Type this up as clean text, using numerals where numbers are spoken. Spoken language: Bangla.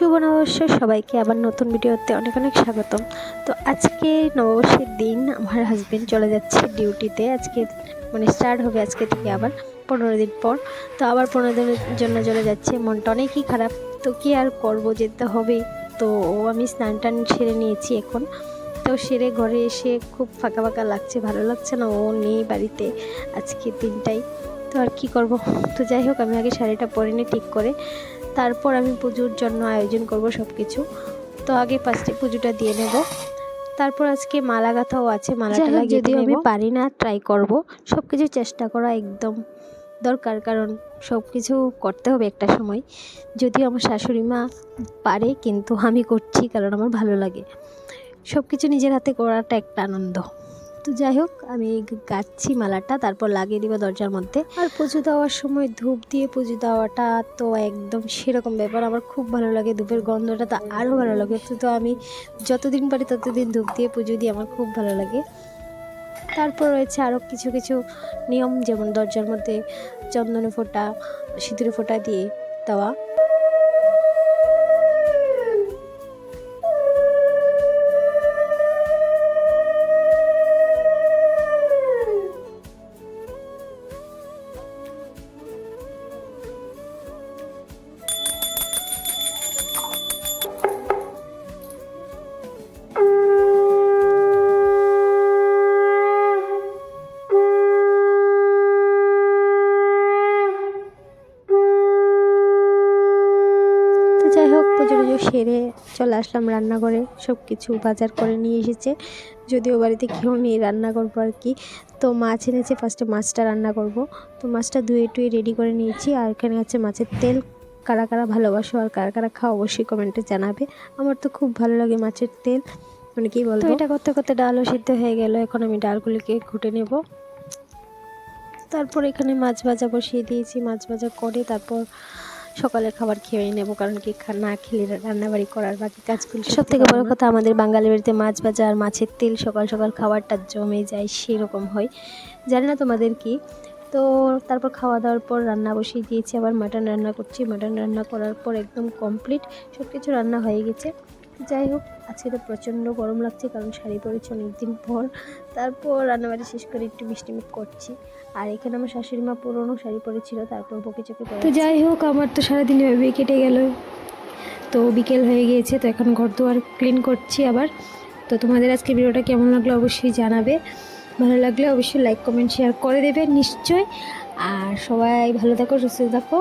শুভ নববর্ষ সবাইকে আবার নতুন ভিডিওতে অনেক অনেক স্বাগতম। তো আজকে নববর্ষের দিন আমার হাজবেন্ড চলে যাচ্ছে ডিউটিতে। আজকে স্টার্ট হবে আজকে থেকে আবার 15 দিন পর। তো আবার 15 দিনের জন্য চলে যাচ্ছে, মনটা অনেকই খারাপ। তো কি আর করব, যেতে হবে। তো আমি স্নান টান সেরে নিয়েছি এখন। তো সেরে ঘরে এসে খুব ফাঁকা ফাঁকা লাগছে, ভালো লাগছে না, ও নেই বাড়িতে আজকে দিনটাই। তো আর কি করব। তো যাই হোক, আমি আগে শাড়িটা পরে নিই ঠিক করে, তারপর আমি পুজোর জন্য আয়োজন করব সব কিছু। তো আগে ফার্স্টে পুজোটা দিয়ে নেব, তারপর আজকে মালা গাঁথাও আছে, মালাটা লাগিয়ে যদিও আমি পারি না, ট্রাই করব। সব কিছু চেষ্টা করা একদম দরকার, কারণ সব কিছু করতে হবে একটা সময়। যদিও আমার শাশুড়ি মা পারে, কিন্তু আমি করছি কারণ আমার ভালো লাগে। সব কিছু নিজের হাতে করাটা একটা আনন্দ। তো যাই হোক, আমি গাচ্ছি মালাটা, তারপর লাগিয়ে দিব দরজার মধ্যে। আর পুজো দেওয়ার সময় ধূপ দিয়ে পুজো দেওয়াটা তো একদম সেরকম ব্যাপার, আমার খুব ভালো লাগে। ধূপের গন্ধটা তো আরও ভালো লাগে। তো আমি যতদিন পারি ততদিন ধূপ দিয়ে পুজো দিই, আমার খুব ভালো লাগে। তারপর রয়েছে আরও কিছু কিছু নিয়ম, যেমন দরজার মধ্যে চন্দনে ফোঁটা, সিঁদুরে ফোঁটা দিয়ে দেওয়া। যাই হোক, পুজো টুজো সেরে চলে আসলাম রান্নাঘরে, সব কিছু বাজার করে নিয়ে এসেছে। যদিও বাড়িতে কেউ নেই, রান্না করবো আর কি। তো মাছ এনেছে, ফার্স্টে মাছটা রান্না করব। তো মাছটা ধুয়ে টুয়ে রেডি করে নিয়েছি। আর এখানে আছে মাছের তেল। কারা কারা ভালোবাসো আর কারা কারা খাও অবশ্যই কমেন্টে জানাবে। আমার তো খুব ভালো লাগে মাছের তেল, কি বলবো। তো এটা করতে করতে ডালও সিদ্ধ হয়ে গেল। এখন আমি ডালগুলিকে ঘুটে নেব। তারপর এখানে মাছ ভাজা বসিয়ে দিয়েছি। মাছ ভাজা করে তারপর সকালের খাবার খেয়ে নেব, কারণ কি না খেলে রান্নাবাড়ি করার বাকি কাজগুলো। সব থেকে বড় কথা, আমাদের বাঙালি বাড়িতে মাছ ভাজা আর মাছের তেল সকাল সকাল খাবারটা জমে যায়, সেরকম হয়। জানি না তোমাদের কি। তো তারপর খাওয়া দাওয়ার পর রান্না বসিয়ে দিয়েছি, আবার মাটন রান্না করছি। মাটন রান্না করার পর একদম কমপ্লিট, সব কিছু রান্না হয়ে গেছে। যাই হোক, আজকে তো প্রচণ্ড গরম লাগছে, কারণ শাড়ি পরেছি অনেকদিন পর। তারপর রান্নাবাড়ি শেষ করে একটু মিষ্টিমুখ করছি। আর এখানে আমার শাশুড়ি মা পুরোনো শাড়ি পরেছিল, তারপর বকে চোখে পড়ে। তো যাই হোক, আমার তো সারাদিন এভাবেই কেটে গেল। তো বিকেল হয়ে গিয়েছে, তো এখন ঘর দুয়ার ক্লিন করছি আবার। তো তোমাদের আজকে ভিডিওটা কেমন লাগলো অবশ্যই জানাবে। ভালো লাগলে অবশ্যই লাইক কমেন্ট শেয়ার করে দেবে নিশ্চয়। আর সবাই ভালো থাকো, সুস্থ থাকো।